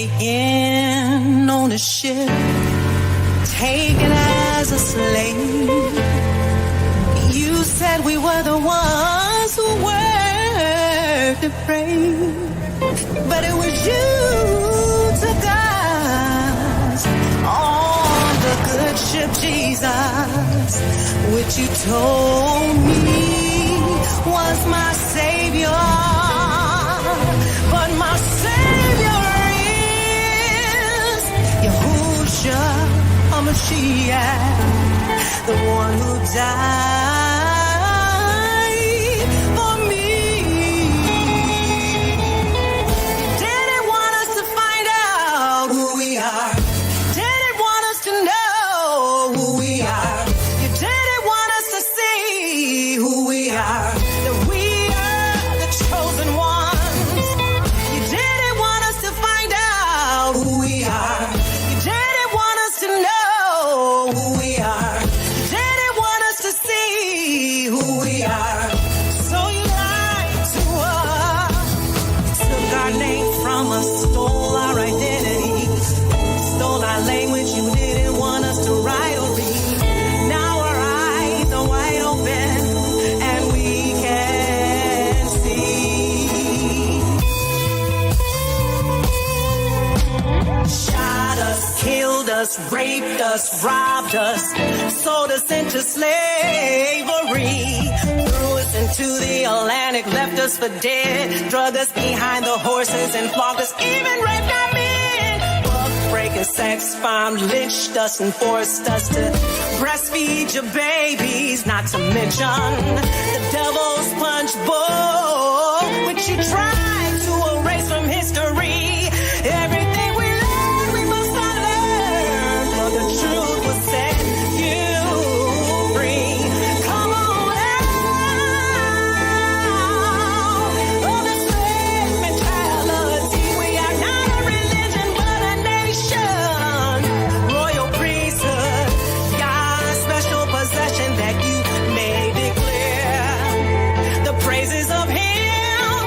me in on a ship, taken as a slave. You said we were the ones who were depraved, but it was you took us on the good ship, Jesus, which you told me was my Savior. But my Savior is Yahushua HaMashiach, the one who died for me. You didn't want us to find out who we are. Didn't want us to know who we are. You didn't want us to see who we are. That we are the chosen ones. You didn't want us to find out who we are. You didn't want us to know who we are. You didn't want us to see who we are. So you lied to us. Took our name from us, stole our identity, stole our language. You didn't want us to write or read. Now our eyes are wide open and we can see. Shot us, killed us, raped us, robbed us, sold us into slavery, threw us into the Atlantic, left us for dead, drug us behind the horses and flogged us, even raped our men. Breaking sex bombs, lynched us and forced us to breastfeed your babies, not to mention the devil's punch bowl, which you tried to erase from history. Everything we learned, we must unlearn, for the truth will set you free. Come on out of the slave mentality. We are not a religion, but a nation. Royal priesthood, God's special possession that you may declare the praises of Him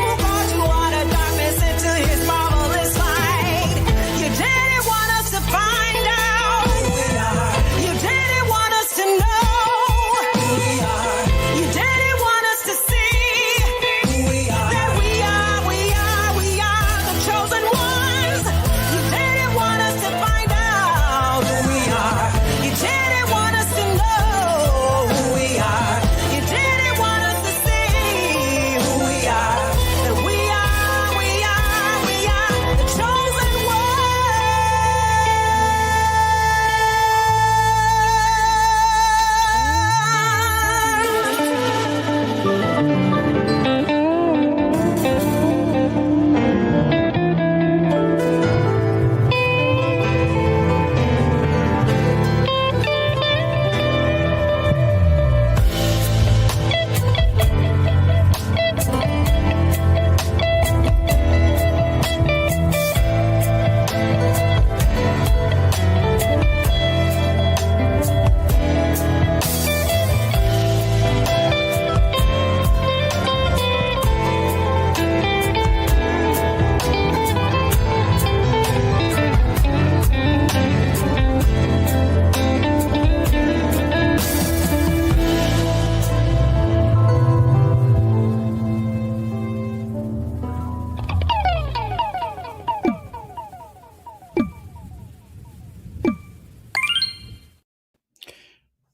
who brought you out of darkness into His marvelous light. You didn't want us to find out who we are. You didn't want us to know who we are. You didn't want us to see who we are. That we are the chosen ones. You didn't want us to find out who we are. You didn't want us to know who we are. You didn't want us to see who we are. That we are the chosen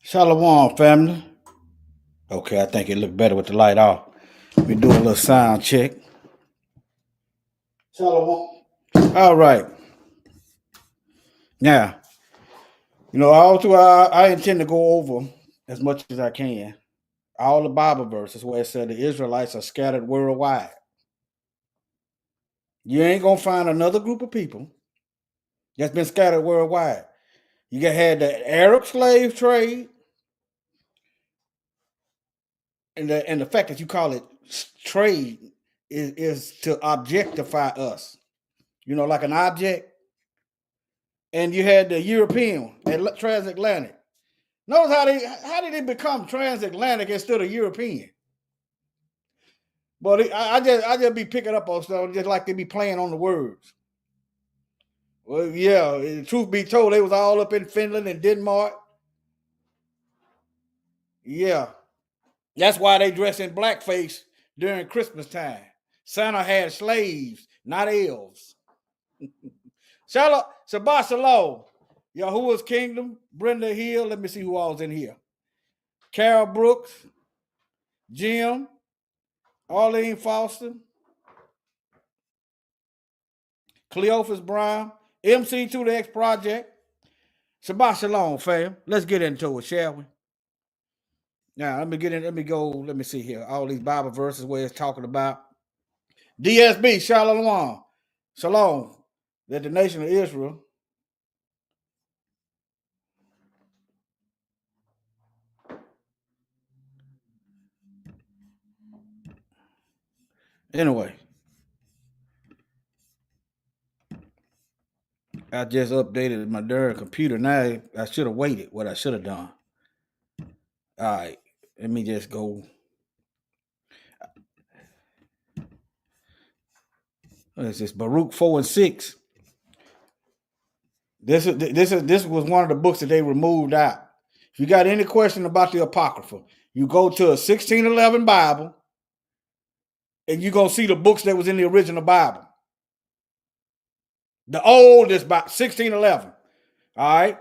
Shalom, family. Okay, I think it looked better with the light off. We do a little sound check. Shalom. All right. Now, all through I intend to go over as much as I can all the Bible verses where it said the Israelites are scattered worldwide. You ain't gonna find another group of people that's been scattered worldwide. You had the Arab slave trade, and the fact that you call it trade is to objectify us, like an object. And you had the European transatlantic. Notice how did they become transatlantic instead of European? But I just be picking up on stuff just like they be playing on the words. Well, yeah, truth be told, they was all up in Finland and Denmark. Yeah. That's why they dress in blackface during Christmas time. Santa had slaves, not elves. Shabbat Shalom. Yahuwah's Kingdom, Brenda Hill. Let me see who all's in here. Carol Brooks, Jim, Arlene Foster, Cleophas Brown, MC2 the X Project. Shabbat Shalom, fam. Let's get into it, shall we? Now, let me see here. All these Bible verses where it's talking about DSB, Shalom, Shalom, that the nation of Israel. Anyway, I just updated my darn computer. Now I should have waited what I should have done. All right, let me just go. What is this? Baruch 4 and 6. This was one of the books that they removed out. If you got any question about the Apocrypha, you go to a 1611 Bible, and you're gonna see the books that was in the original Bible. The oldest Bible, 1611. All right.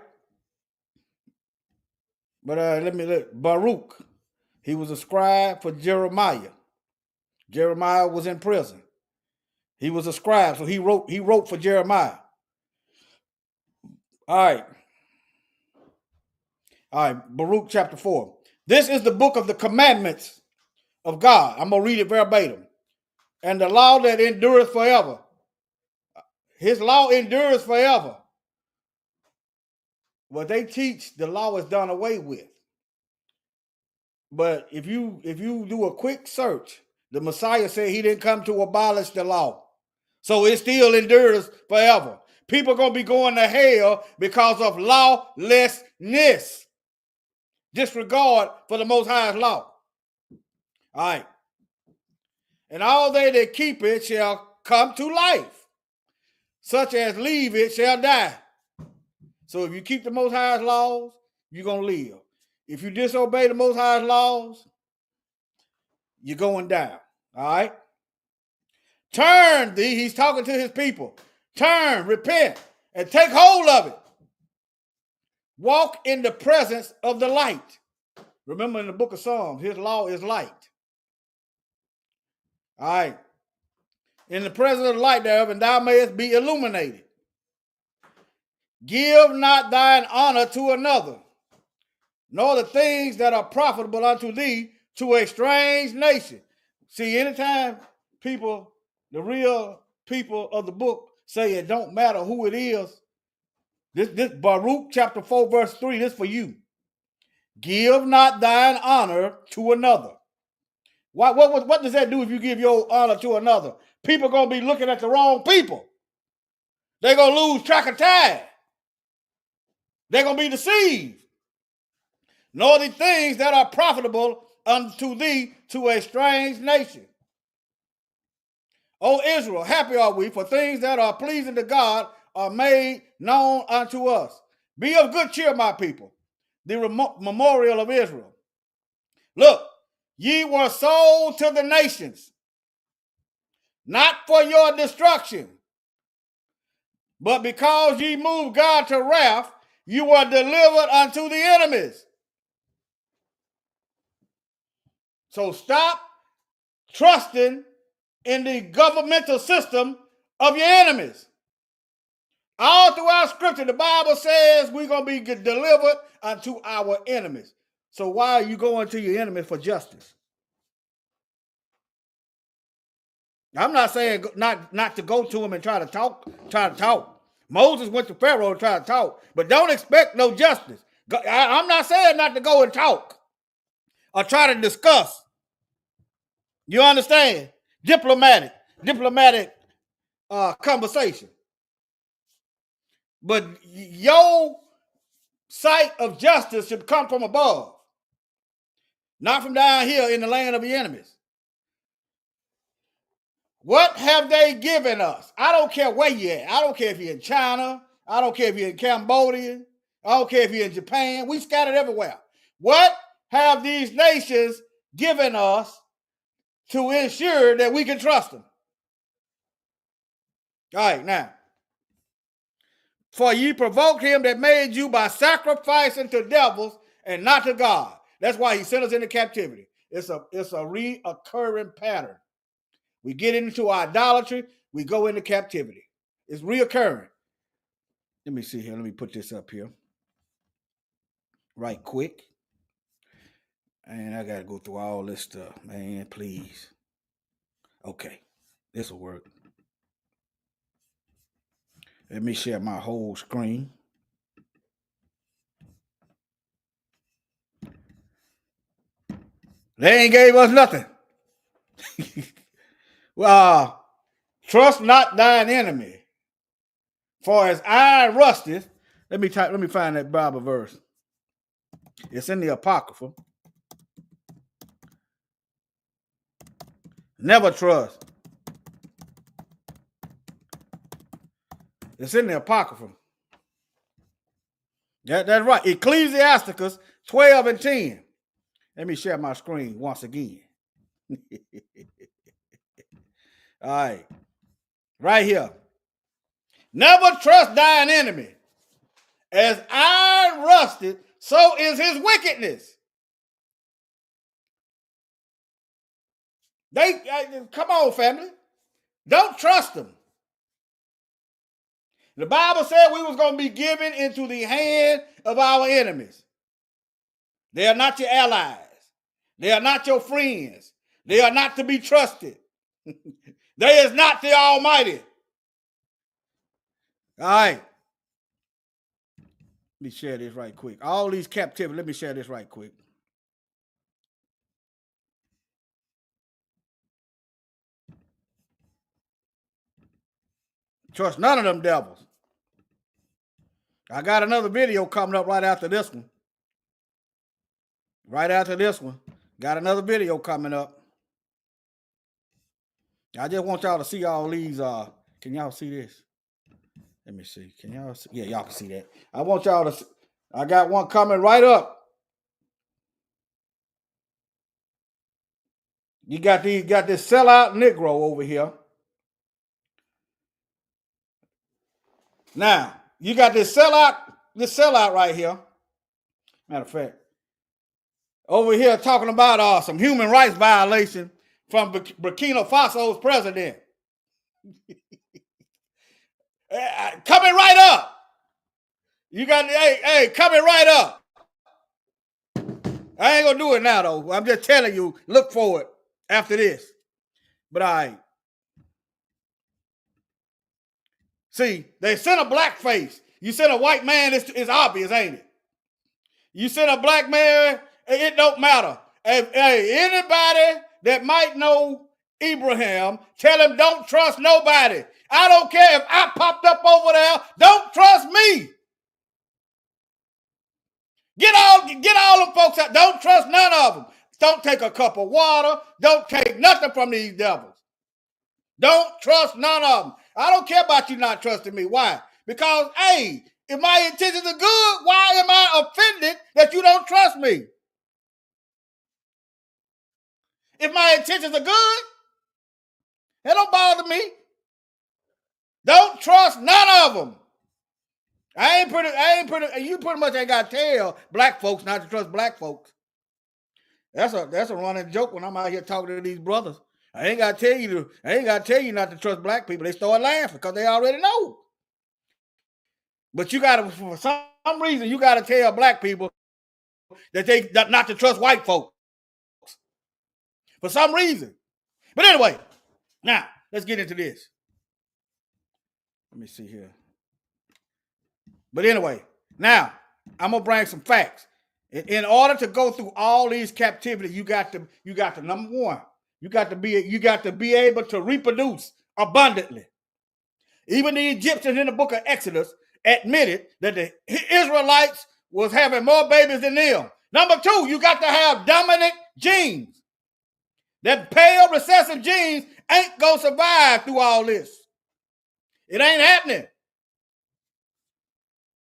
But let me look. Baruch, he was a scribe for Jeremiah. Jeremiah was in prison. He was a scribe, so he wrote for Jeremiah. All right, Baruch chapter 4. This is the book of the commandments of God. I'm going to read it verbatim. And the law that endureth forever. His law endures forever. What they teach, the law is done away with. But if you do a quick search, the Messiah said he didn't come to abolish the law. So it still endures forever. People are going to be going to hell because of lawlessness. Disregard for the Most High's law. All right. And all they that keep it shall come to life. Such as leave it shall die. So if you keep the Most High's laws, you're going to live. If you disobey the Most High's laws, you're going down. All right? Turn thee, he's talking to his people. Turn, repent, and take hold of it. Walk in the presence of the light. Remember in the book of Psalms, his law is light. All right. In the presence of the light thereof, and thou mayest be illuminated. Give not thine honor to another, nor the things that are profitable unto thee to a strange nation. See, anytime people, the real people of the book, say it don't matter who it is, this Baruch chapter 4, verse 3, this for you. Give not thine honor to another. What does that do if you give your honor to another? People are going to be looking at the wrong people. They're going to lose track of time. They're going to be deceived. Nor the things that are profitable unto thee to a strange nation. O Israel, happy are we, for things that are pleasing to God are made known unto us. Be of good cheer, my people, the memorial of Israel. Look, ye were sold to the nations, not for your destruction, but because ye moved God to wrath, you were delivered unto the enemies. So stop trusting in the governmental system of your enemies. All throughout Scripture, the Bible says we're going to be delivered unto our enemies. So why are you going to your enemy for justice? I'm not saying not to go to him and try to talk. Moses went to Pharaoh and tried to talk, but don't expect no justice. I'm not saying not to go and talk or try to discuss. You understand? Diplomatic conversation. But your sight of justice should come from above, not from down here in the land of your enemies. What have they given us? I don't care where you're at. I don't care if you're in China. I don't care if you're in Cambodia. I don't care if you're in Japan. We scattered everywhere. What have these nations given us to ensure that we can trust them? All right, now. For ye provoked him that made you by sacrificing to devils and not to God. That's why he sent us into captivity. It's a reoccurring pattern. We get into idolatry, we go into captivity. It's reoccurring. Let me see here. Let me put this up here right quick. And I got to go through all this stuff, man, please. Okay, this will work. Let me share my whole screen. They ain't gave us nothing. Well, trust not thine enemy, for as iron rusteth. Let me find that Bible verse. It's in the Apocrypha. Never trust. It's in the Apocrypha. That's right. Ecclesiasticus 12 and 10. Let me share my screen once again. All right. Right here. Never trust thine enemy. As iron rusted, so is his wickedness. Come on, family. Don't trust them. The Bible said we was going to be given into the hand of our enemies. They are not your allies. They are not your friends. They are not to be trusted. They is not the Almighty. All right. Let me share this right quick. All these captivity, let me share this right quick. Trust none of them devils. I got another video coming up right after this one. Right after this one. Got another video coming up. I just want y'all to see all these. Can y'all see this? Let me see. Can y'all see? Yeah, y'all can see that. I want y'all to see. I got one coming right up. You got this sellout Negro over here. Now, you got this sellout right here. Matter of fact, over here talking about some human rights violation from Burkina Faso's president. Coming right up. You got, hey, coming right up. I ain't gonna do it now though. I'm just telling you, look for it after this. But see, they sent a black face. You sent a white man, it's obvious, ain't it? You sent a black man, it don't matter. Hey, anybody that might know Abraham, tell him don't trust nobody. I don't care if I popped up over there. Don't trust me. Get all them folks out. Don't trust none of them. Don't take a cup of water. Don't take nothing from these devils. Don't trust none of them. I don't care about you not trusting me. Why? Because, hey, if my intentions are good, why am I offended that you don't trust me? If my intentions are good, it don't bother me. Don't trust none of them. You pretty much ain't got to tell black folks not to trust black folks. That's a running joke when I'm out here talking to these brothers. I ain't got to tell you not to trust black people. They start laughing because they already know. But for some reason, you got to tell black people that not to trust white folks. For some reason. But anyway, now let's get into this. Let me see here. But anyway, now I'm gonna bring some facts. In order to go through all these captivities, you got to number one, you got to be able to reproduce abundantly. Even the Egyptians in the book of Exodus admitted that the Israelites was having more babies than them. Number two, you got to have dominant genes. That pale recessive genes ain't gonna survive through all this. It ain't happening.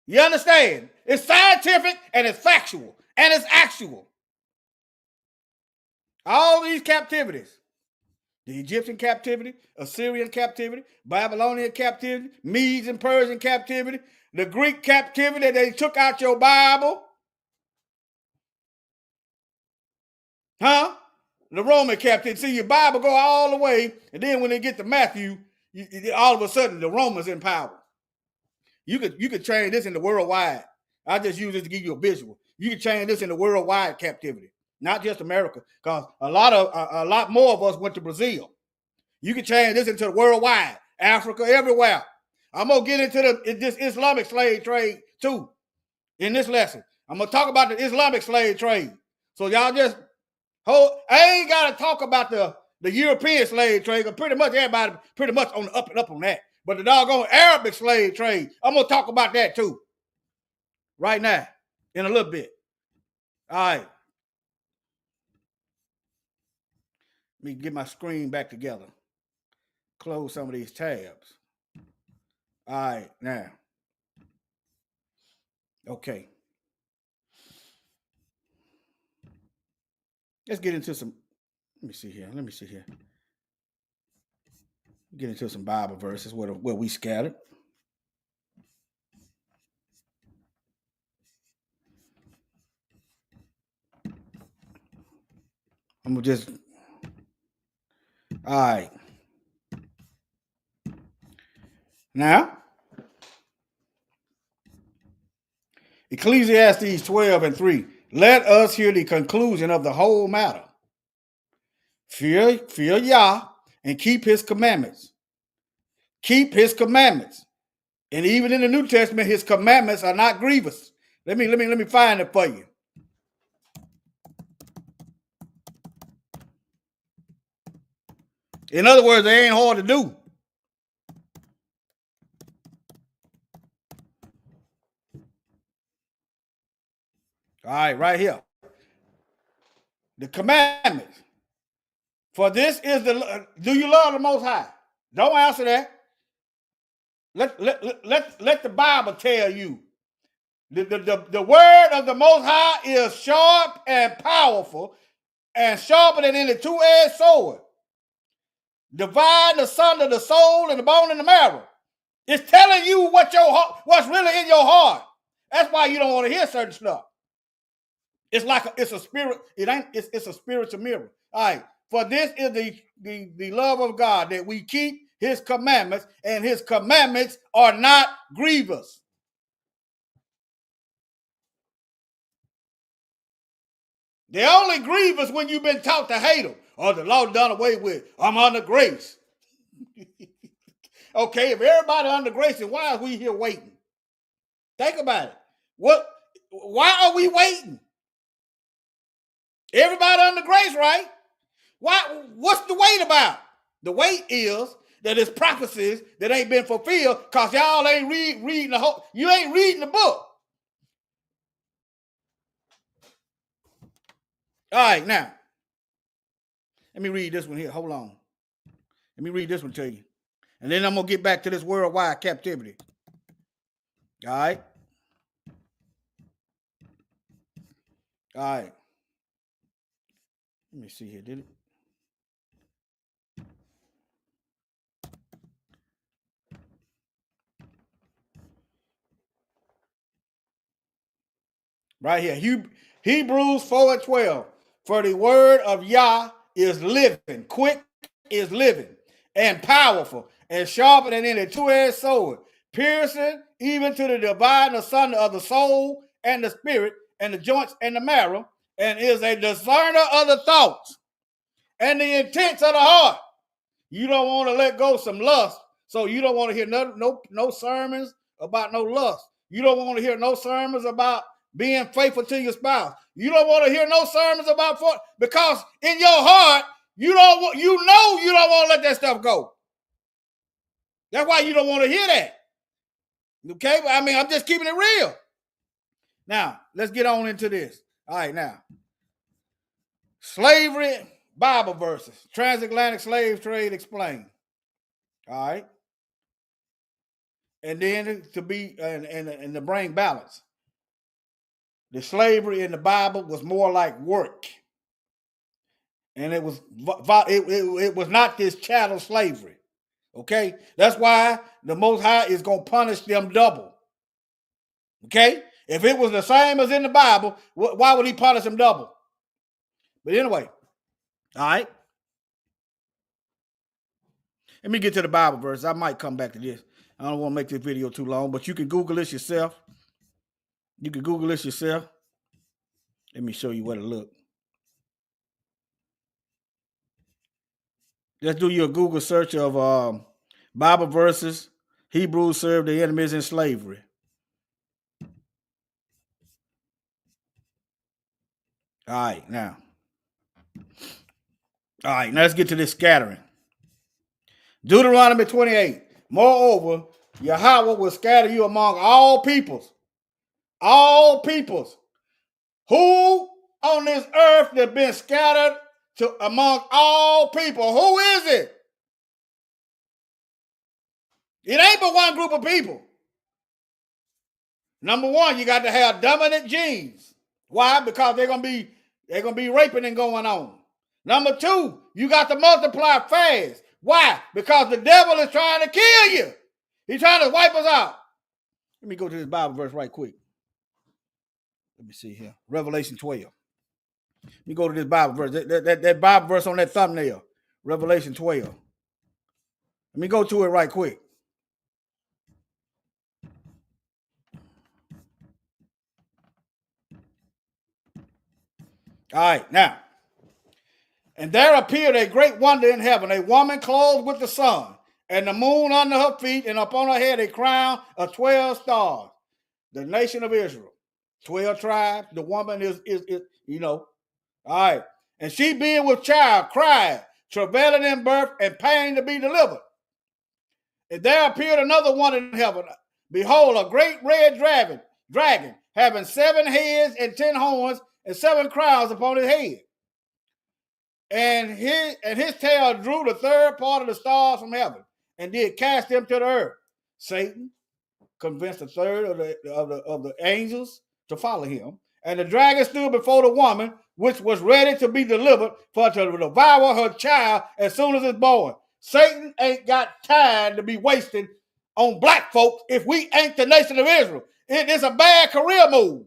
You understand? It's scientific and it's factual and it's actual. All these captivities, the Egyptian captivity, Assyrian captivity, Babylonian captivity, Medes and Persian captivity, the Greek captivity that they took out your Bible. Huh? The Roman captivity. See, your Bible go all the way, and then when they get to Matthew, all of a sudden the Romans in power. You could change this into worldwide. I just use this to give you a visual. You can change this into worldwide captivity, not just America, because a lot more of us went to Brazil. You can change this into worldwide, Africa, everywhere. I'm gonna get into this Islamic slave trade too in this lesson. I'm gonna talk about the Islamic slave trade. So y'all just hold. I ain't gotta talk about the European slave trade, because pretty much everybody pretty much on the up and up on that. But the doggone Arabic slave trade, I'm gonna talk about that too. Right now, in a little bit. All right. Let me get my screen back together. Close some of these tabs. All right, now. Okay. Let's get into some. Let me see here. Get into some Bible verses where we scattered. I'm gonna just. All right. Now, Ecclesiastes 12:3. Let us hear the conclusion of the whole matter. Fear Yah and keep his commandments. Keep his commandments. And even in the New Testament, his commandments are not grievous. Let me find it for you. In other words, they ain't hard to do. All right, right here. The commandments. For this is do you love the Most High? Don't answer that. Let the Bible tell you. The word of the Most High is sharp and powerful, and sharper than any two-edged sword, dividing asunder the soul and the bone and the marrow. It's telling you what's really in your heart. That's why you don't want to hear certain stuff. It's like it's a spirit. It's a spiritual mirror. All right. For this is the love of God, that we keep his commandments, and his commandments are not grievous. They're only grievous when you've been taught to hate them. Oh, the law done away with. I'm under grace. Okay, if everybody under grace, then why are we here waiting? Think about it. Why are we waiting? Everybody under grace, right? What's the wait about? The wait is that it's prophecies that ain't been fulfilled because y'all ain't reading the whole. You ain't reading the book. All right, now. Let me read this one here. Hold on. Let me read this one to you. And then I'm going to get back to this worldwide captivity. All right. All right. Let me see here. Did it? Right here. Hebrews 4:12. For the word of Yah is living, quick is living, and powerful, and sharper than any two-edged sword, piercing even to the dividing asunder of the soul and the spirit, and the joints and the marrow, and is a discerner of the thoughts and the intents of the heart. You don't want to let go of some lust, so you don't want to hear no sermons about no lust. You don't want to hear no sermons about being faithful to your spouse. You don't want to hear no sermons about because in your heart you don't want to let that stuff go. That's why you don't want to hear that. Okay, I mean, I'm just keeping it real. Now let's get on into this. All right, now slavery Bible verses. Transatlantic slave trade explained. All right. And then to be and to bring balance. The slavery in the Bible was more like work. And it was not this chattel slavery. Okay? That's why the Most High is going to punish them double. Okay? If it was the same as in the Bible, why would he punish them double? But anyway, all right. Let me get to the Bible verse. I might come back to this. I don't want to make this video too long, but you can Google this yourself. You can Google this yourself. Let me show you what it looks. Let's do your Google search of Bible verses. Hebrews served their enemies in slavery. All right, now let's get to this scattering. Deuteronomy 28. Moreover, Yahweh will scatter you among all peoples. All peoples. Who on this earth that been scattered to among all people? Who is it? It ain't but one group of people. Number one, you got to have dominant genes. Why? Because they're gonna be raping and going on. Number two, you got to multiply fast. Why? Because the devil is trying to kill you. He's trying to wipe us out. Let me go to this Bible verse right quick. Let me see here. Revelation 12. Let me go to this Bible verse. That Bible verse on that thumbnail. Revelation 12. Let me go to it right quick. All right, now. And there appeared a great wonder in heaven, a woman clothed with the sun, and the moon under her feet, and upon her head a crown of 12 stars. The nation of Israel. 12 tribes. The woman is All right. And she being with child cried, travailing in birth and pain to be delivered. And there appeared another one in heaven. Behold, a great red dragon, having 7 heads and 10 horns and 7 crowns upon his head. And his tail drew the third part of the stars from heaven, and did cast them to the earth. Satan convinced a third of the angels to follow him. And the dragon stood before the woman, which was ready to be delivered for to devour her child as soon as it's born. Satan ain't got time to be wasting on black folks if we ain't the nation of Israel. It is a bad career move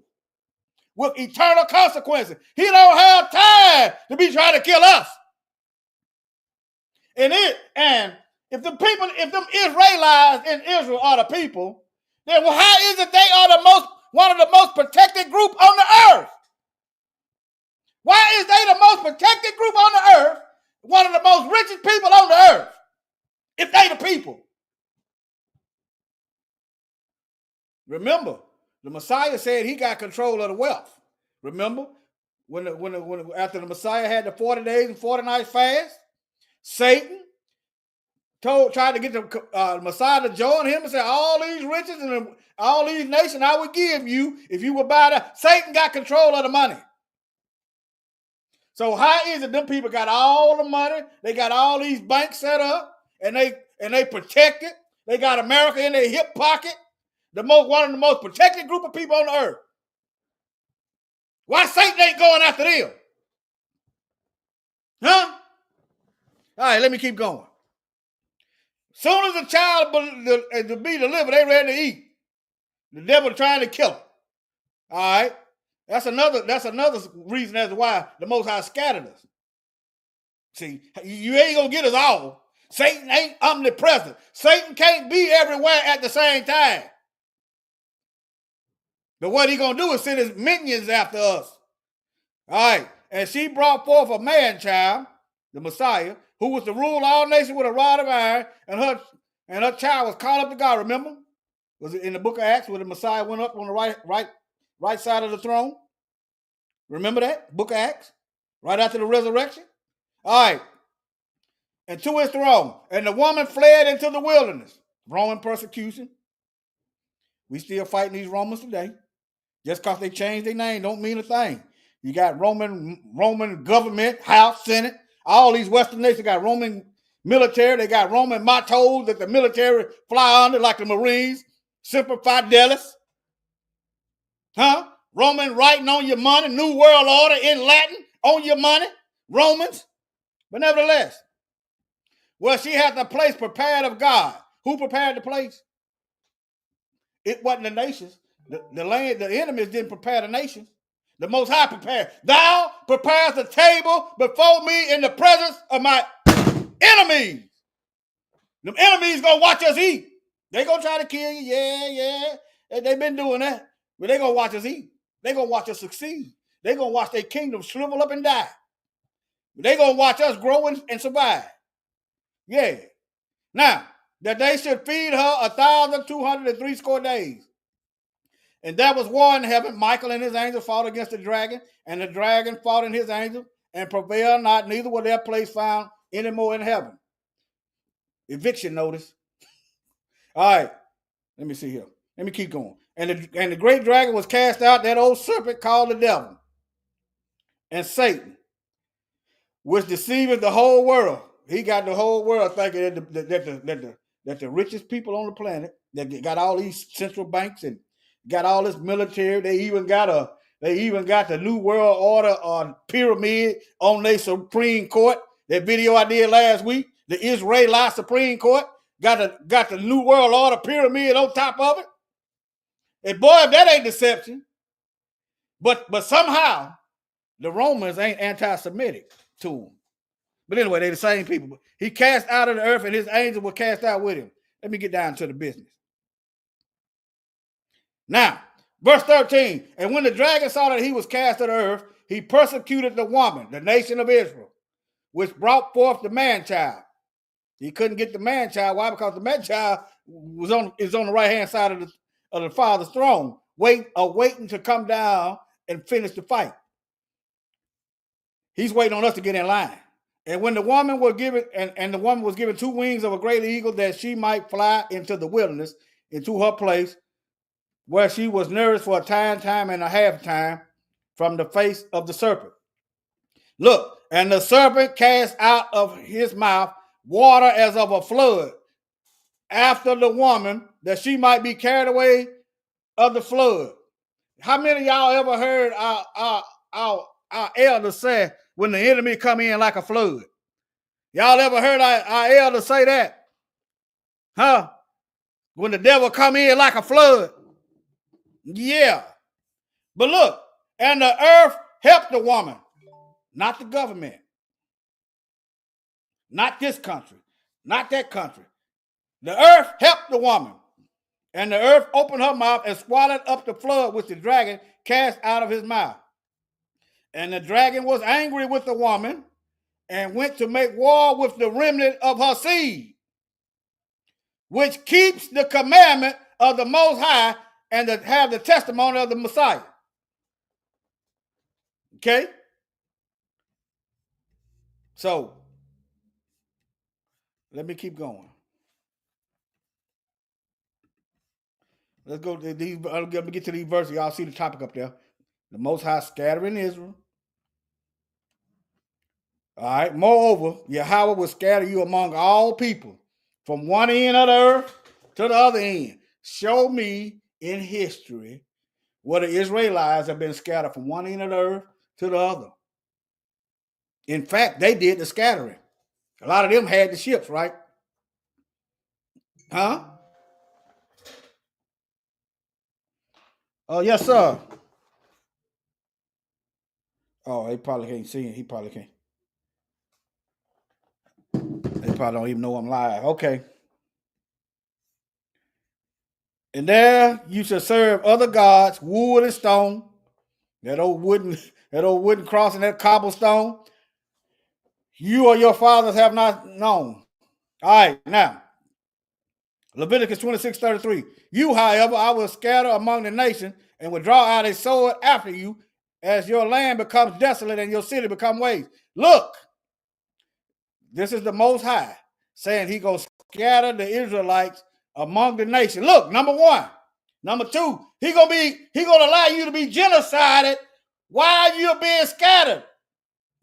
with eternal consequences. He don't have time to be trying to kill us. And if them Israelites in Israel are the people, then how is it they are one of the most protected group on the earth? Why is they the most protected group on the earth, one of the most richest people on the earth, if they the people? Remember, the Messiah said he got control of the wealth. Remember, when after the Messiah had the 40 days and 40 nights fast, Satan tried to get the Messiah to join him and say, all these riches and all these nations I would give you if you would buy that. Satan got control of the money. So how is it them people got all the money? They got all these banks set up and they protect it. They got America in their hip pocket. One of the most protected group of people on the earth. Why Satan ain't going after them? Huh? All right, let me keep going. Soon as the child to be delivered, they ready to eat. The devil trying to kill him. All right. That's another reason as to why the Most High scattered us. See, you ain't gonna get us all. Satan ain't omnipresent. Satan can't be everywhere at the same time. But what he gonna do is send his minions after us. All right. And she brought forth a man child, the Messiah, who was to rule all nations with a rod of iron, and her child was caught up to God. Remember? Was it in the book of Acts where the Messiah went up on the right side of the throne? Remember that? Book of Acts? Right after the resurrection? All right. And to his throne. And the woman fled into the wilderness. Roman persecution. We still fighting these Romans today. Just because they changed their name don't mean a thing. You got Roman government, House, Senate, All these Western nations got Roman military. They got Roman mottos that the military fly under, like the Marines. Semper Fidelis. Huh? Roman writing on your money. New World Order in Latin on your money. Romans. But nevertheless, well, she had the place prepared of God. Who prepared the place? It wasn't the nations. The land, the enemies didn't prepare the nations. The Most High prepared. Thou prepares the table before me in the presence of my enemies. Them enemies gonna watch us eat. They gonna try to kill you. Yeah. They've been doing that. But they gonna watch us eat. They gonna watch us succeed. They gonna watch their kingdom shrivel up and die. They gonna watch us grow and survive. Yeah. Now, that they should feed her 1,260 days. And there was war in heaven. Michael and his angels fought against the dragon, and the dragon fought in his angels and prevailed not, neither was their place found anymore in heaven. Eviction notice. All right, let me see here. Let me keep going. And the great dragon was cast out, that old serpent called the devil and Satan, which deceiveth the whole world. He got the whole world thinking that the richest people on the planet, that got all these central banks and got all this military. They even got the New World Order on pyramid on their Supreme Court. That video I did last week, the Israeli Supreme Court got the New World Order pyramid on top of it. And boy, if that ain't deception. But somehow the Romans ain't anti-Semitic to them. But anyway, they the same people. He cast out of the earth, and his angels were cast out with him. Let me get down to the business. Now, verse 13, and when the dragon saw that he was cast to the earth, he persecuted the woman, the nation of Israel, which brought forth the man-child. He couldn't get the man-child. Why? Because the man-child is on the right-hand side of the Father's throne, waiting to come down and finish the fight. He's waiting on us to get in line. And when the woman was given, and the woman was given 2 wings of a great eagle, that she might fly into the wilderness, into her place, where she was nourished for a time and a half time from the face of the serpent. Look, and the serpent cast out of his mouth water as of a flood after the woman, that she might be carried away of the flood. How many of y'all ever heard our elders say when the enemy come in like a flood? Y'all ever heard our elders say that? Huh? When the devil come in like a flood? Yeah. But look, and the earth helped the woman, not the government, not this country, not that country. The earth helped the woman, and the earth opened her mouth and swallowed up the flood which the dragon cast out of his mouth. And the dragon was angry with the woman and went to make war with the remnant of her seed, which keeps the commandment of the Most High and to have the testimony of the Messiah. Okay? So, let me keep going. Let's go to these. Let me get to these verses. Y'all see the topic up there. The Most High scattering Israel. All right. Moreover, Yahweh will scatter you among all people from one end of the earth to the other end. Show me in history where the Israelites have been scattered from one end of the earth to the other. In fact, they did the scattering. A lot of them had the ships, right? Huh? Oh, yes, sir. Oh, he probably can't see it. He probably can't. They probably don't even know I'm live. Okay. And there you shall serve other gods, wood and stone. That old wooden cross and that cobblestone. You or your fathers have not known. All right, now. Leviticus 26:33. You, however, I will scatter among the nations and will draw out a sword after you as your land becomes desolate and your city become waste. Look, this is the Most High saying he going to scatter the Israelites among the nation. Look, number 1. Number 2, he going to allow you to be genocided while you're being scattered.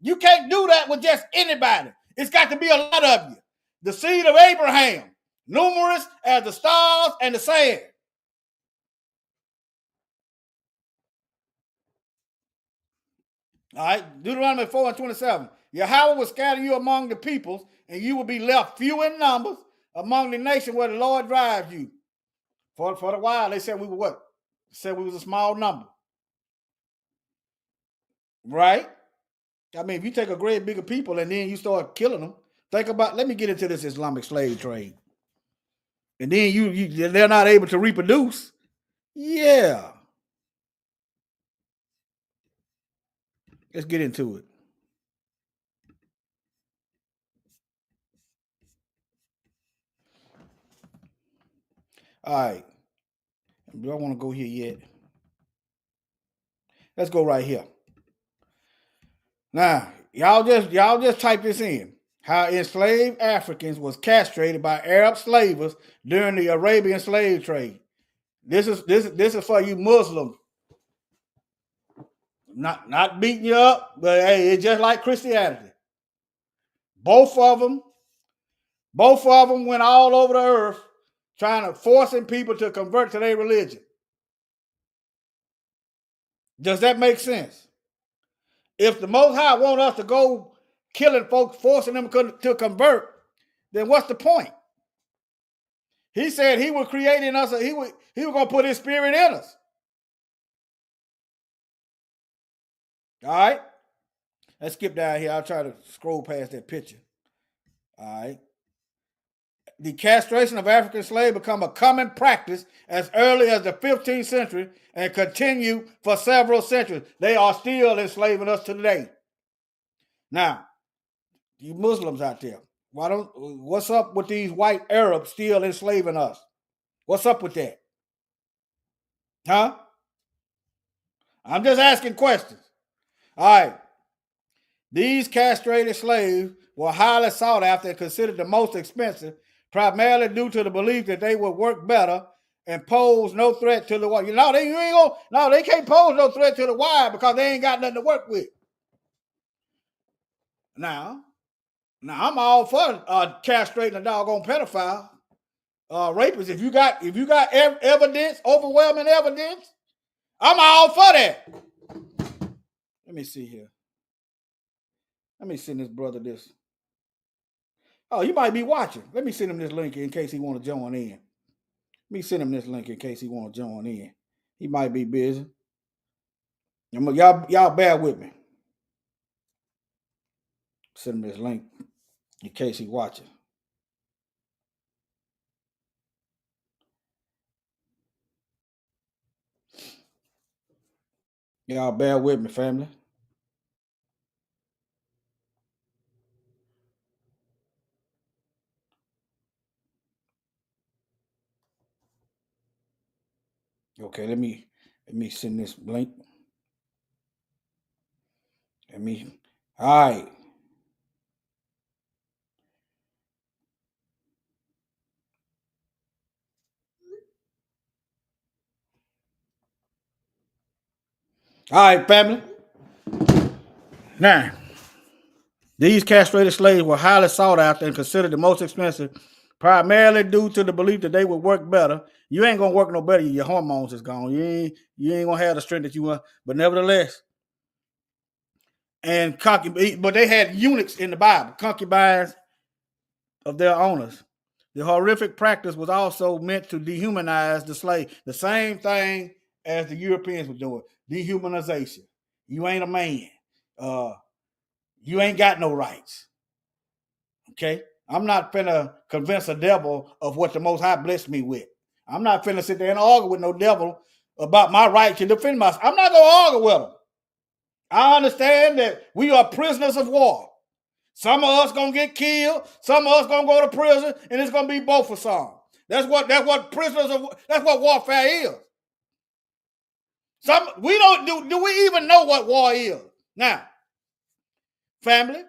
You can't do that with just anybody. It's got to be a lot of you. The seed of Abraham, numerous as the stars and the sand. All right, Deuteronomy 4:27. Yahweh will scatter you among the peoples, and you will be left few in numbers among the nations where the Lord drives you. For a while, they said we were what? They said we was a small number. Right? I mean, if you take a great big of people and then you start killing them, think about, let me get into this Islamic slave trade. And then they're not able to reproduce. Yeah. Let's get into it. All right. Do I want to go here yet? Let's go right here. Now, y'all just type this in. How enslaved Africans was castrated by Arab slavers during the Arabian slave trade. This is for you Muslims. Not beating you up, but hey, it's just like Christianity. Both of them went all over the earth trying to forcing people to convert to their religion. Does that make sense? If the Most High want us to go killing folks, forcing them to convert, then what's the point? He said he was creating us, he was going to put his spirit in us. All right? Let's skip down here. I'll try to scroll past that picture. All right. The castration of African slaves became a common practice as early as the 15th century and continued for several centuries. They are still enslaving us today. Now, you Muslims out there, what's up with these white Arabs still enslaving us? What's up with that? Huh? I'm just asking questions. All right. These castrated slaves were highly sought after and considered the most expensive, primarily due to the belief that they would work better and pose no threat to the white. They can't pose no threat to the white because they ain't got nothing to work with. Now I'm all for castrating a doggone pedophile, rapist. If you got evidence, overwhelming evidence, I'm all for that. Let me see here. Let me send this brother this. Oh, you might be watching. Let me send him this link in case he want to join in. Let me send him this link in case he want to join in. He might be busy. Y'all bear with me. Send him this link in case he watching. Y'all bear with me, family. Okay, let me send this link. All right. All right, family. Now, these castrated slaves were highly sought after and considered the most expensive, primarily due to the belief that they would work better. You ain't gonna work no better. Your hormones is gone. You ain't gonna have the strength that you want. But nevertheless, but they had eunuchs in the Bible, concubines of their owners. The horrific practice was also meant to dehumanize the slave. The same thing as the Europeans were doing. Dehumanization. You ain't a man. You ain't got no rights. Okay? I'm not finna convince a devil of what the Most High blessed me with. I'm not finna sit there and argue with no devil about my right to defend myself. I'm not gonna argue with him. I understand that we are prisoners of war. Some of us gonna get killed, some of us gonna go to prison, and it's gonna be both for some. That's what warfare is. We don't do we even know what war is? Now, family,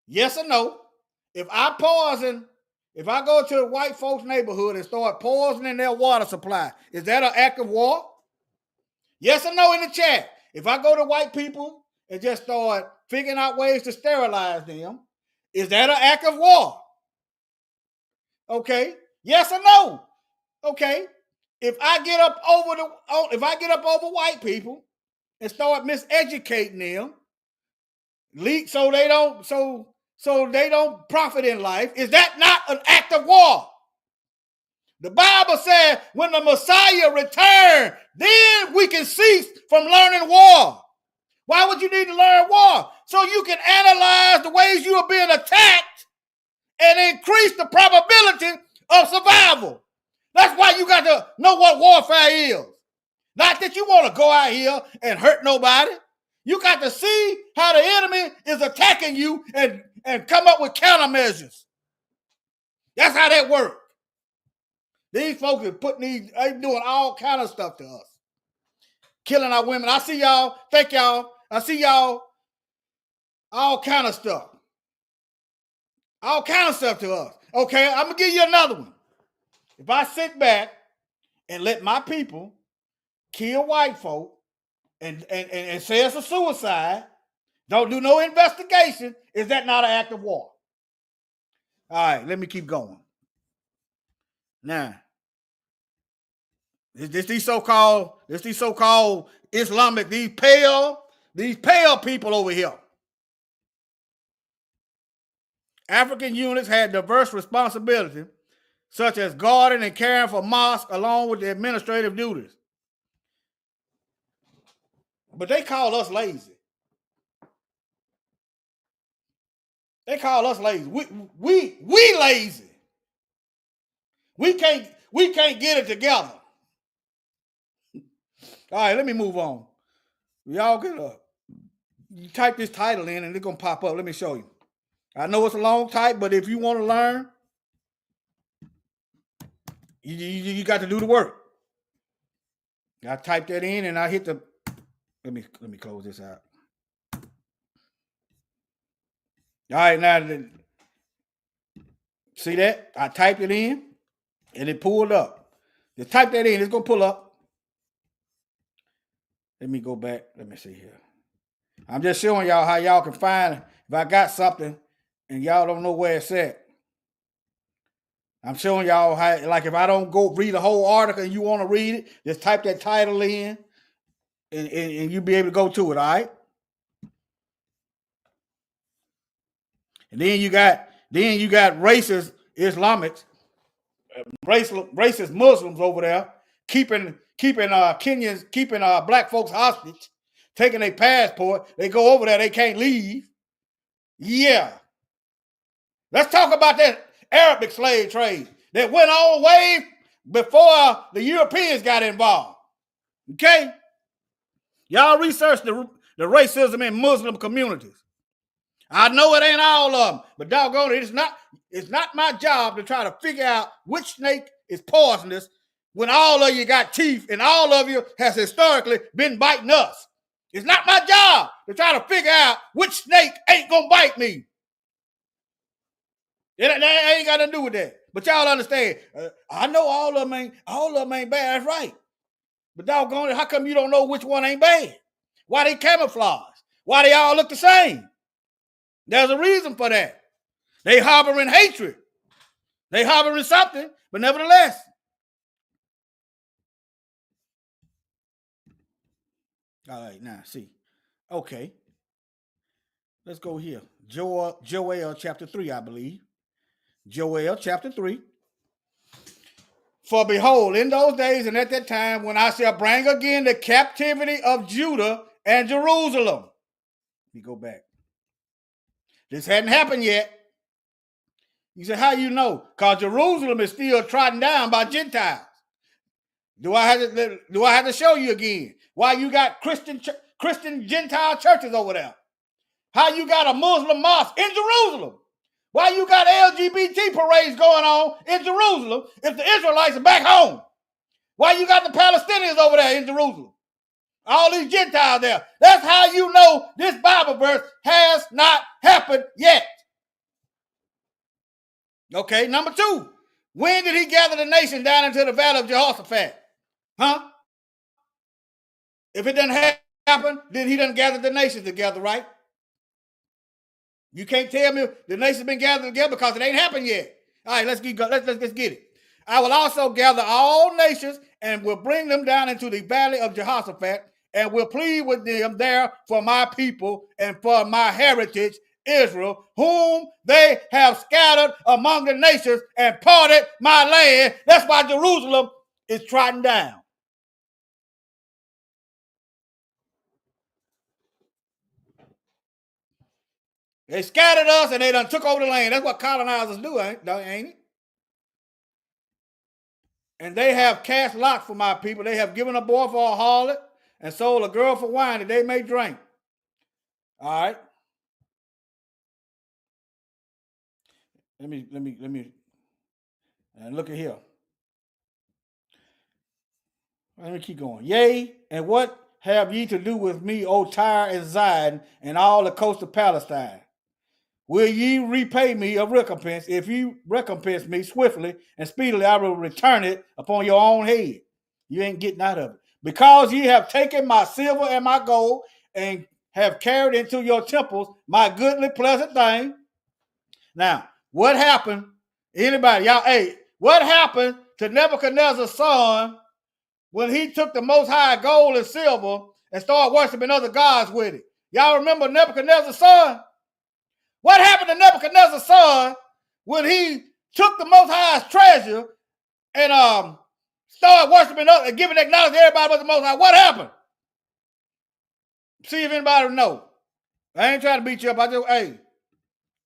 yes or no? If I go to a white folks' neighborhood and start poisoning their water supply, is that an act of war? Yes or no in the chat? If I go to white people and just start figuring out ways to sterilize them. Is that an act of war? Okay. Yes or no? Okay. If I get up over white people and start miseducating them, so they don't profit in life, is that not an act of war? The Bible said when the Messiah returned, then we can cease from learning war. Why would you need to learn war? So you can analyze the ways you are being attacked and increase the probability of survival. That's why you got to know what warfare is. Not that you want to go out here and hurt nobody. You got to see how the enemy is attacking you and come up with countermeasures. That's how that works. These folks are doing all kind of stuff to us. Killing our women. I see y'all. Thank y'all. I see y'all. All kind of stuff. All kind of stuff to us. Okay, I'm going to give you another one. If I sit back and let my people kill white folk and say it's a suicide, don't do no investigation, is that not an act of war? All right, let me keep going. Now, these so-called Islamic, these pale people over here. African units had diverse responsibilities, such as guarding and caring for mosques along with the administrative duties. But they call us lazy. They call us lazy. We lazy. We can't get it together. All right, let me move on. Y'all get up. You type this title in and it's gonna pop up. Let me show you. I know it's a long type, but if you want to learn, you got to do the work. I type that in and I hit the. Let me close this out. All right, now see that? I typed it in and it pulled up. Just type that in, it's gonna pull up. Let me go back. Let me see here. I'm just showing y'all how y'all can find it. If I got something and y'all don't know where it's at. I'm showing y'all how, like if I don't go read the whole article and you want to read it, just type that title in and you'll be able to go to it, all right? And then you got racist Islamics, racist Muslims over there, keeping Kenyans, keeping black folks hostage, taking their passport. They go over there, they can't leave. Yeah. Let's talk about that Arabic slave trade that went on way before the Europeans got involved. Okay? Y'all research the racism in Muslim communities. I know it ain't all of them, but doggone it, it's not my job to try to figure out which snake is poisonous when all of you got teeth and all of you has historically been biting us. It's not my job to try to figure out which snake ain't gonna bite me. That ain't got nothing to do with that. But y'all understand, I know all of them ain't bad, that's right. But doggone it, how come you don't know which one ain't bad? Why they camouflage? Why they all look the same? There's a reason for that. They harboring hatred. They harboring something, but nevertheless. All right, now see. Okay. Let's go here. Joel chapter 3, I believe. Joel chapter 3. For behold, in those days and at that time, when I shall bring again the captivity of Judah and Jerusalem. Let me go back. This hadn't happened yet. You say, how you know? Because Jerusalem is still trodden down by Gentiles. Do I have to show you again why you got Christian Gentile churches over there? How you got a Muslim mosque in Jerusalem? Why you got LGBT parades going on in Jerusalem if the Israelites are back home? Why you got the Palestinians over there in Jerusalem? All these Gentiles there. That's how you know this Bible verse has not happened yet. Okay, number 2. When did he gather the nation down into the valley of Jehoshaphat? Huh? If it doesn't happen, then he doesn't gather the nations together, right? You can't tell me the nations been gathered together because it ain't happened yet. All right, let's get it. I will also gather all nations and will bring them down into the valley of Jehoshaphat and will plead with them there for my people and for my heritage, Israel, whom they have scattered among the nations and parted my land. That's why Jerusalem is trodden down. They scattered us and they done took over the land. That's what colonizers do, ain't it? And they have cast lots for my people. They have given a boy for a harlot and sold a girl for wine that they may drink. All right. Let me and look at here. Let me keep going. Yea, and what have ye to do with me, O Tyre and Zidon, and all the coast of Palestine? Will ye repay me a recompense? If you recompense me swiftly and speedily, I will return it upon your own head. You ain't getting out of it. Because ye have taken my silver and my gold and have carried into your temples my goodly pleasant thing. Now, what happened? Anybody, y'all, hey, what happened to Nebuchadnezzar's son when he took the most high gold and silver and started worshiping other gods with it? Y'all remember Nebuchadnezzar's son? What happened to Nebuchadnezzar's son when he took the Most High's treasure and started worshiping others and giving acknowledgement to everybody but the Most High? What happened? See if anybody know. I ain't trying to beat you up. I just, hey, let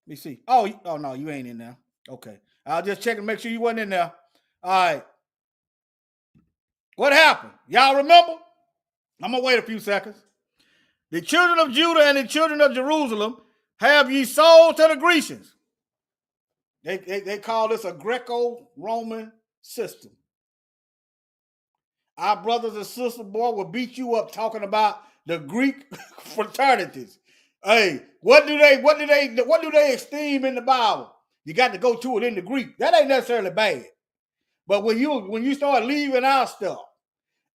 me see. Oh no, you ain't in there. Okay. I'll just check and make sure you wasn't in there. All right. What happened? Y'all remember? I'm going to wait a few seconds. The children of Judah and the children of Jerusalem have ye sold to the Grecians. They call this a Greco-Roman system. Our brothers and sisters, boy, will beat you up talking about the Greek fraternities. Hey, what do they esteem in the Bible? You got to go to it in the Greek. That ain't necessarily bad. But when you start leaving our stuff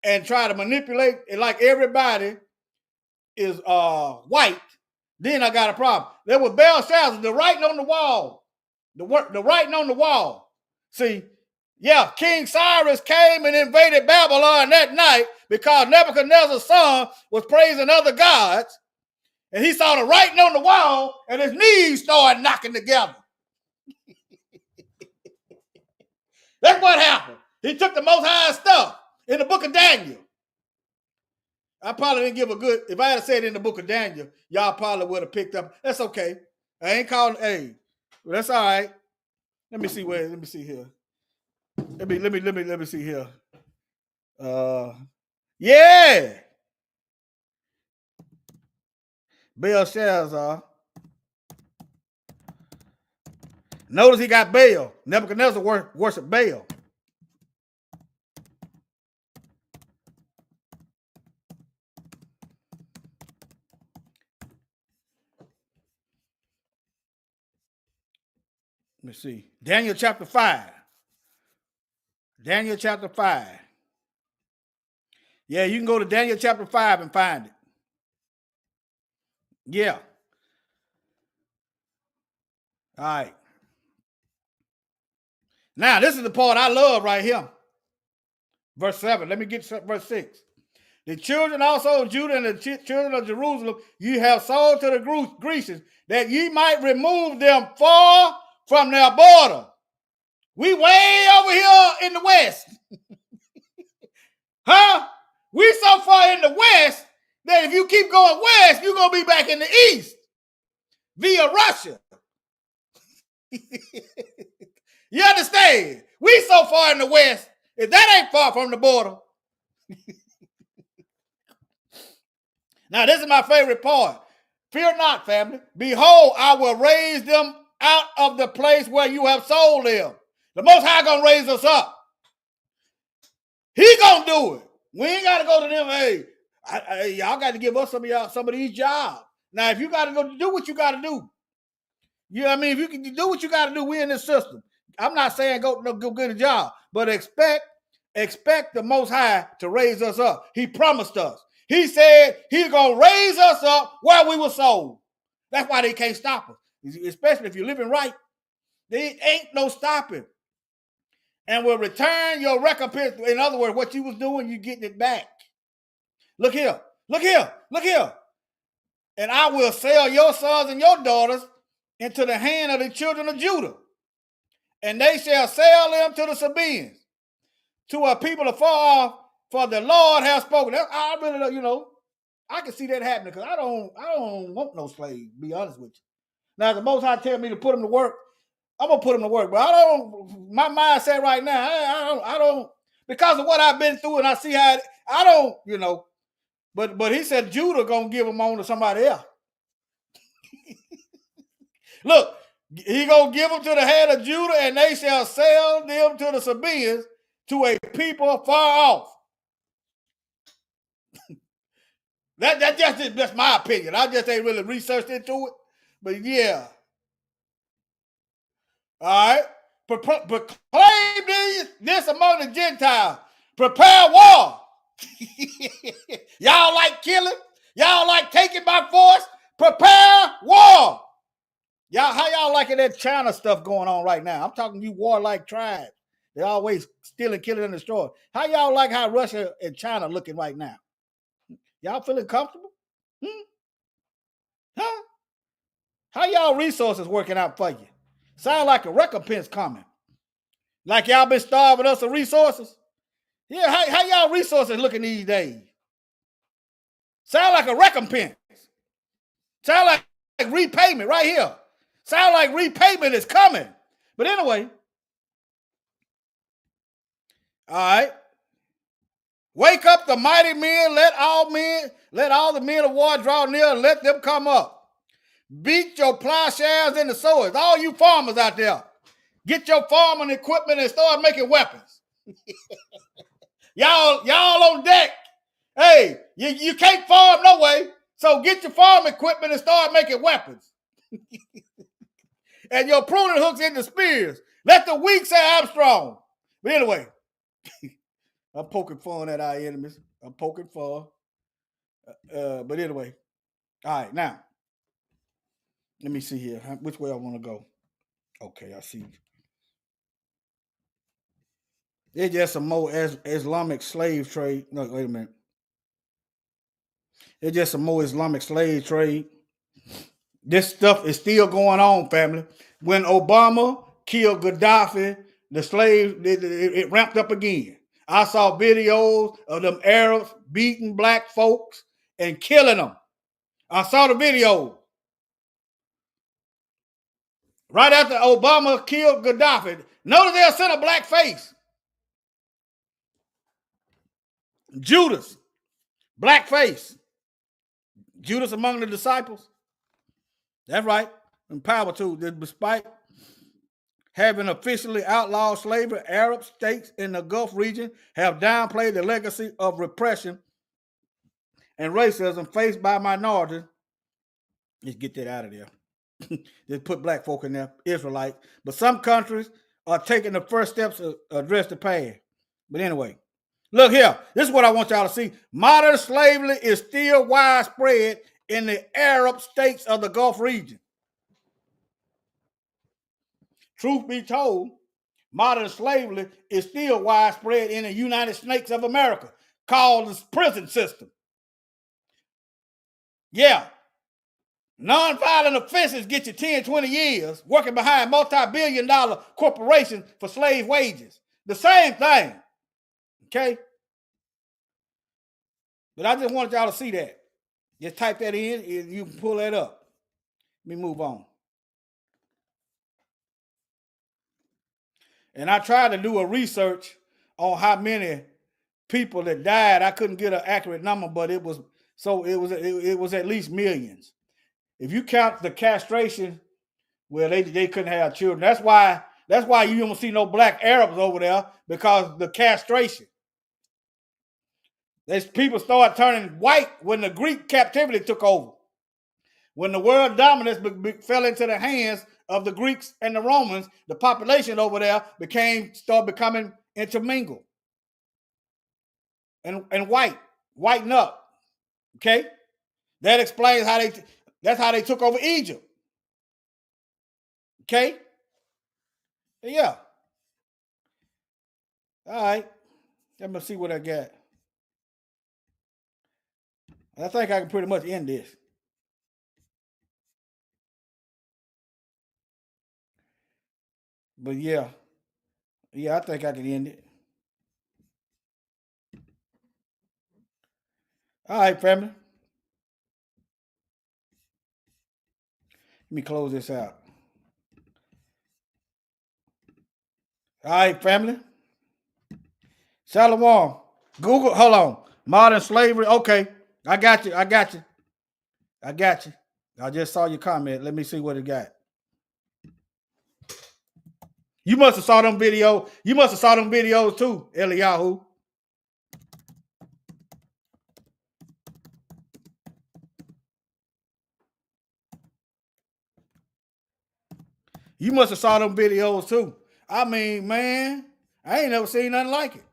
and try to manipulate it like everybody is white, then I got a problem. There was Belshazzar, the writing on the wall. The writing on the wall. See, yeah, King Cyrus came and invaded Babylon that night because Nebuchadnezzar's son was praising other gods. And he saw the writing on the wall and his knees started knocking together. That's what happened. He took the Most High stuff in the book of Daniel. I probably didn't give a good, if I had said it in the book of Daniel, y'all probably would have picked up. That's okay. I ain't calling, hey, that's all right. Let me see here. Let me see here. Yeah. Belshazzar. Notice he got Baal. Nebuchadnezzar worshiped Baal. Let me see. Daniel chapter 5. Daniel chapter 5. Yeah, you can go to Daniel chapter 5 and find it. Yeah. All right. Now, this is the part I love right here. Verse 7. Let me get verse 6. The children also of Judah and the children of Jerusalem you have sold to the Grecians, that ye might remove them far from their border. We way over here in the west. Huh? We so far in the west that if you keep going west, you're going to be back in the east via Russia. You understand? We so far in the west, if that ain't far from the border. Now, this is my favorite part. Fear not, family. Behold, I will raise them out of the place where you have sold them. The Most High gonna raise us up. He gonna do it. We ain't gotta go to them. Hey, y'all got to give us some of these jobs. Now, if you gotta go do what you gotta do, you know what I mean. If you can do what you gotta do, we in this system. I'm not saying go get a job, but expect the Most High to raise us up. He promised us. He said he's gonna raise us up while we were sold. That's why they can't stop us. especially if you're living right. There ain't no stopping. And will return your recompense. In other words, what you was doing, you getting it back. Look here, look here, look here. And I will sell your sons and your daughters into the hand of the children of Judah. And they shall sell them to the Sabaeans, to a people afar off, for the Lord has spoken. I really, I can see that happening because I don't want no slaves, to be honest with you. Now, the Most High tell me to put them to work, I'm gonna put them to work. But I don't. My mindset right now, I don't, because of what I've been through, and I see how I don't, But he said Judah gonna give them on to somebody else. Look, he gonna give them to the head of Judah, and they shall sell them to the Sabaeans, to a people far off. That's my opinion. I just ain't really researched into it, but yeah. All right. Proclaim this among the Gentiles. Prepare war. Y'all like killing? Y'all like taking by force? Prepare war. Y'all, how y'all liking that China stuff going on right now? I'm talking to you warlike tribes. They're always stealing, killing, and destroying. How y'all like how Russia and China looking right now? Y'all feeling comfortable? Huh? How y'all resources working out for you? Sound like a recompense coming. Like y'all been starving us of resources? Yeah, how y'all resources looking these days? Sound like a recompense. Sound like repayment right here. Sound like repayment is coming. But anyway, all right. Wake up the mighty men, let all the men of war draw near, and let them come up. Beat your plowshares and the swords. All you farmers out there, get your farming equipment and start making weapons. y'all on deck. Hey, you can't farm no way, so get your farm equipment and start making weapons. And your pruning hooks into spears. Let the weak say I'm strong. But anyway, I'm poking fun at our enemies. I'm poking fun. But anyway, all right, now, let me see here. Which way I want to go? Okay, I see. It's just some more Islamic slave trade. No, wait a minute. It's just some more Islamic slave trade. This stuff is still going on, family. When Obama killed Gaddafi, the slaves, it ramped up again. I saw videos of them Arabs beating black folks and killing them. I saw the video. Right after Obama killed Gaddafi, notice they'll send a black face. Judas, black face. Judas among the disciples. That's right. And power too. Despite having officially outlawed slavery, Arab states in the Gulf region have downplayed the legacy of repression and racism faced by minorities. Let's get that out of there. Just put black folk in there, Israelites. But some countries are taking the first steps to address the past. But anyway, look here. This is what I want y'all to see. Modern slavery is still widespread in the Arab states of the Gulf region. Truth be told, modern slavery is still widespread in the United States of America, called the prison system. Yeah. Nonviolent offenses get you 10, 20 years working behind multi-billion-dollar corporations for slave wages. The same thing. Okay? But I just wanted y'all to see that. Just type that in, and you can pull that up. Let me move on. And I tried to do a research on how many people that died. I couldn't get an accurate number, but it was at least millions. If you count the castration, well, they couldn't have children. That's why you don't see no black Arabs over there, because the castration. These people started turning white when the Greek captivity took over. When the world dominance fell into the hands of the Greeks and the Romans, the population over there started becoming intermingled and whiten up. Okay, that explains that's how they took over Egypt. Okay? Yeah. All right. Let me see what I got. I think I can pretty much end this. But yeah. Yeah, I think I can end it. All right, family. Let me close this out. All right, family. Shalom. Google, hold on. Modern slavery. Okay. I got you. I got you. I got you. I just saw your comment. Let me see what it got. You must have saw them videos. You must have saw them videos too, Eliyahu. You must have saw them videos too. I mean, man, I ain't never seen nothing like it.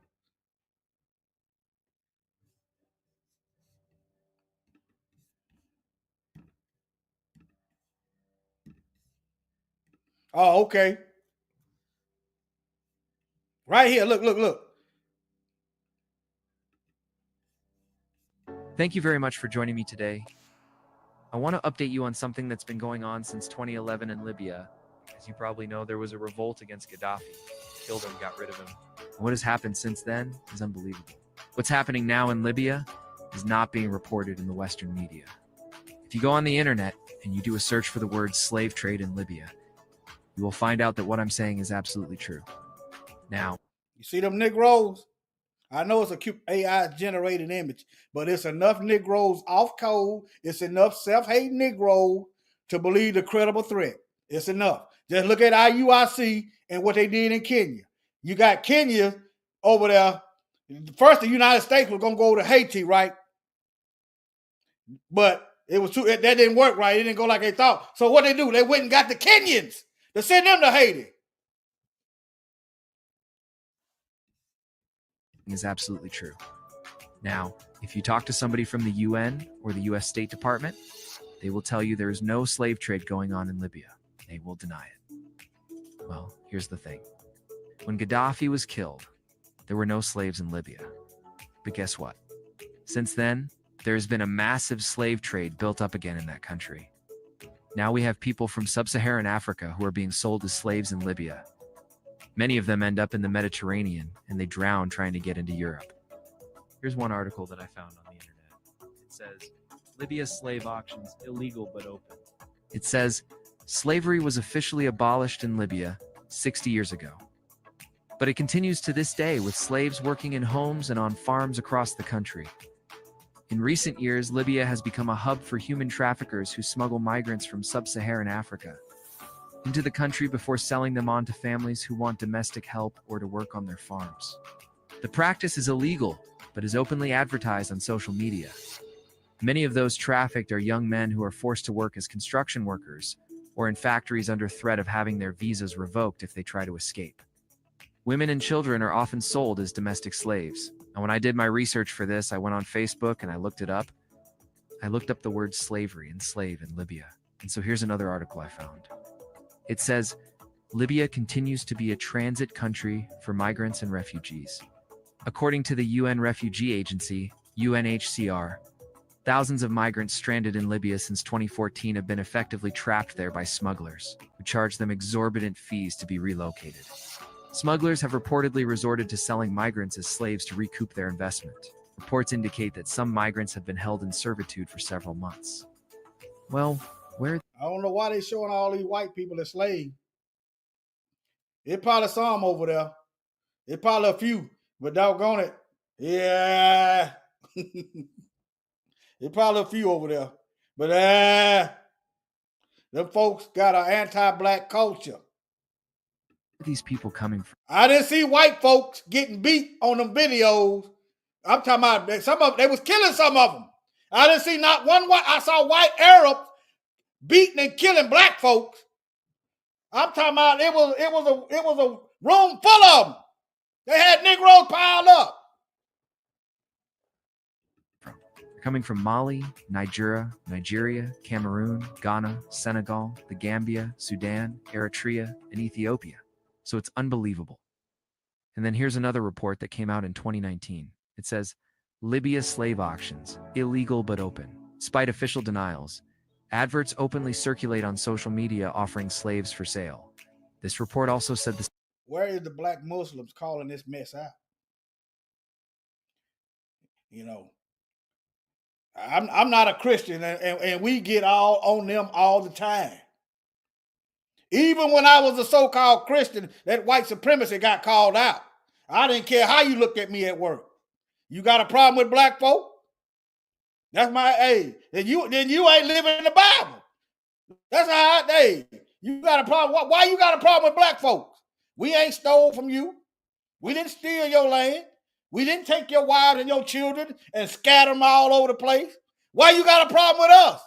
Oh, okay. Right here. Look, look, look. Thank you very much for joining me today. I want to update you on something that's been going on since 2011 in Libya. As you probably know, there was a revolt against Gaddafi. Killed him, got rid of him. And what has happened since then is unbelievable. What's happening now in Libya is not being reported in the Western media. If you go on the internet and you do a search for the word slave trade in Libya, you will find out that what I'm saying is absolutely true. Now, You see them Negroes? I know it's a cute AI generated image, but it's enough Negroes off code. It's enough self-hating Negro to believe the credible threat. It's enough. Just look at IUIC and what they did in Kenya. You got Kenya over there. First, the United States was gonna go to Haiti, right? But it was that didn't work right. It didn't go like they thought. So what they do? They went and got the Kenyans to send them to Haiti. is absolutely true. Now, if you talk to somebody from the UN or the US State Department, they will tell you there is no slave trade going on in Libya. They will deny it. Well, here's the thing. When Gaddafi was killed, there were no slaves in Libya. But guess what? Since then, there has been a massive slave trade built up again in that country. Now we have people from sub-Saharan Africa who are being sold as slaves in Libya. Many of them end up in the Mediterranean and they drown trying to get into Europe. Here's one article that I found on the internet. It says, Libya's slave auctions illegal but open. It says, slavery was officially abolished in Libya 60 years ago. But it continues to this day with slaves working in homes and on farms across the country. In recent years, Libya has become a hub for human traffickers who smuggle migrants from sub-Saharan Africa into the country before selling them on to families who want domestic help or to work on their farms. The practice is illegal, but is openly advertised on social media. Many of those trafficked are young men who are forced to work as construction workers or in factories under threat of having their visas revoked if they try to escape. Women and children are often sold as domestic slaves. And when I did my research for this, I went on Facebook and I looked it up. I looked up the word slavery and slave in Libya. And so here's another article I found. It says, Libya continues to be a transit country for migrants and refugees. According to the UN Refugee Agency, UNHCR, thousands of migrants stranded in Libya since 2014 have been effectively trapped there by smugglers, who charge them exorbitant fees to be relocated. Smugglers have reportedly resorted to selling migrants as slaves to recoup their investment. Reports indicate that some migrants have been held in servitude for several months. Well, where... I don't know why they showing all these white people as slaves. It probably some over there. It probably a few, but doggone it. Yeah. It probably a few over there. But them folks got an anti-black culture. these people coming from? I didn't see white folks getting beat on them videos. I'm talking about some of them, they was killing some of them. I didn't see not one white. I saw white Arabs beating and killing black folks. I'm talking about it was a room full of them. They had Negroes piled up. They're coming from Mali, Nigeria, Cameroon, Ghana, Senegal, the Gambia, Sudan, Eritrea, and Ethiopia. So it's unbelievable. And then here's another report that came out in 2019. It says, Libya slave auctions, illegal but open. Despite official denials, adverts openly circulate on social media offering slaves for sale. This report also said the Where is the black Muslims calling this mess out? You know, I'm not a Christian, and we get all on them all the time. Even when I was a so-called Christian, that white supremacy got called out. I didn't care how you looked at me at work. You got a problem with black folk? That's my age. Then you ain't living in the Bible. That's how you got a problem. Why you got a problem with black folks? We ain't stole from you. We didn't steal your land. We didn't take your wives and your children and scatter them all over the place. Why you got a problem with us?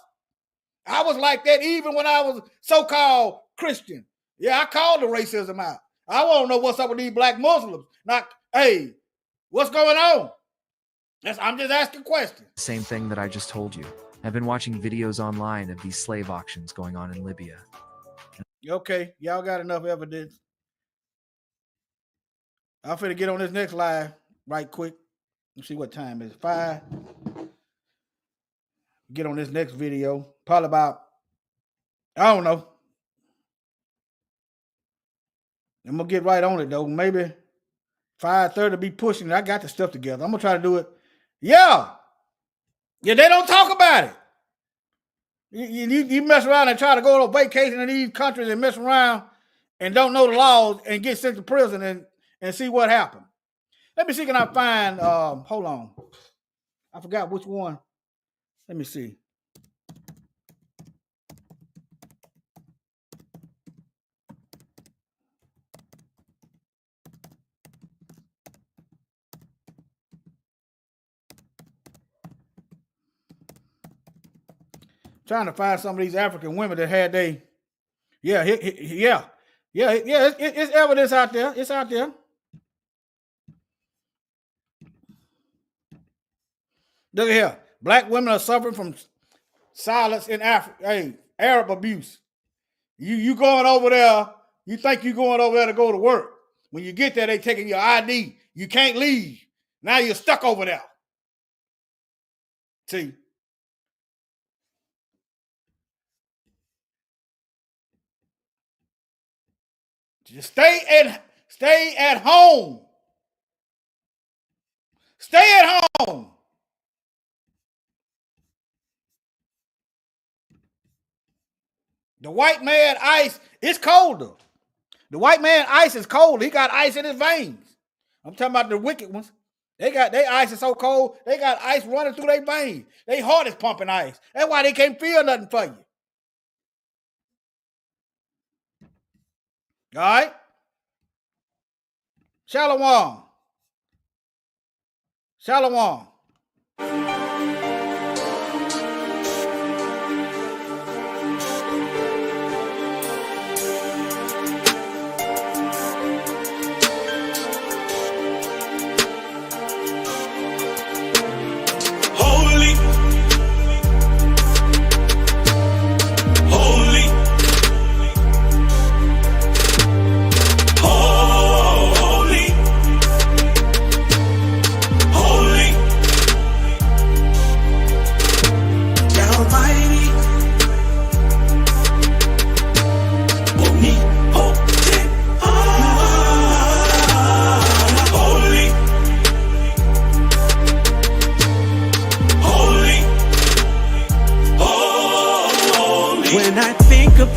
I was like that even when I was so-called Christian. Yeah, I called the racism out. I want to know what's up with these black Muslims. Not, hey, what's going on? I'm just asking questions. same thing that I just told you. I've been watching videos online of these slave auctions going on in Libya. Okay, y'all got enough evidence. I'm finna get on this next live right quick. Let's see what time it is. 5. Get on this next video. Probably about, I don't know. I'm gonna get right on it though. Maybe 5:30 be pushing it. I got the stuff together. I'm gonna try to do it. Yeah, they don't talk about it. You mess around and try to go on a vacation in these countries and mess around and don't know the laws and get sent to prison and see what happened. Let me see, can I find, hold on. I forgot which one. Let me see. Trying to find some of these African women that had it's evidence out there. It's out there. Look at here. Black women are suffering from silence in Africa. Hey, Arab abuse. You going over there, you think you going over there to go to work. When you get there, they taking your ID. You can't leave. Now you're stuck over there. See? Just stay at home. Stay at home. The white man ice, it's colder. The white man ice is cold. He got ice in his veins. I'm talking about the wicked ones. They ice is so cold, they got ice running through their veins. Their heart is pumping ice. That's why they can't feel nothing for you. All right? Shalom. Shalom.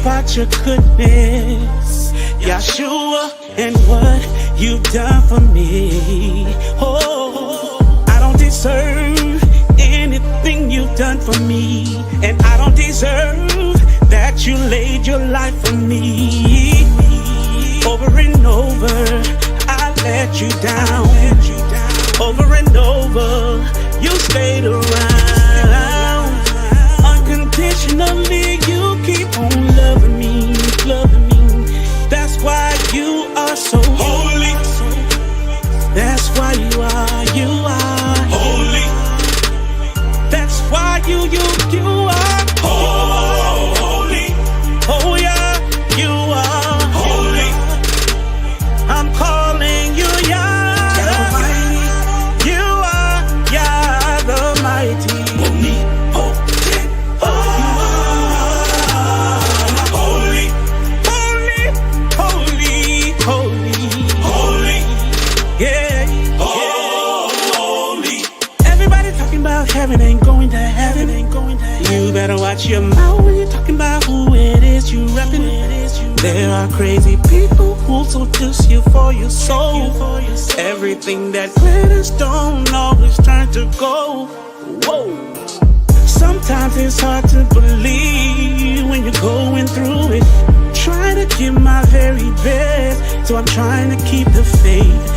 About your goodness, Yeshua, and what you've done for me. Oh, I don't deserve anything you've done for me, and I don't deserve that you laid your life for me. Over and over, I let you down. Over and over, you stayed around. Unconditionally, you keep on loving me, loving me. That's why you are so holy. That's why you are holy. That's you are holy. Oh yeah, you are holy. I'm calling you Yah the mighty. You are Yah the mighty. Holy, holy, holy, holy, yeah, holy. Everybody talking about heaven ain't going to heaven, ain't going to heaven. You better watch your mouth when you're talking about who it is you reppin'. There are crazy people who'll seduce you for your soul. Everything that glitters don't always turn to gold. Whoa. Sometimes it's hard to believe when you're going through it. Trying to give my very best, so I'm trying to keep the faith.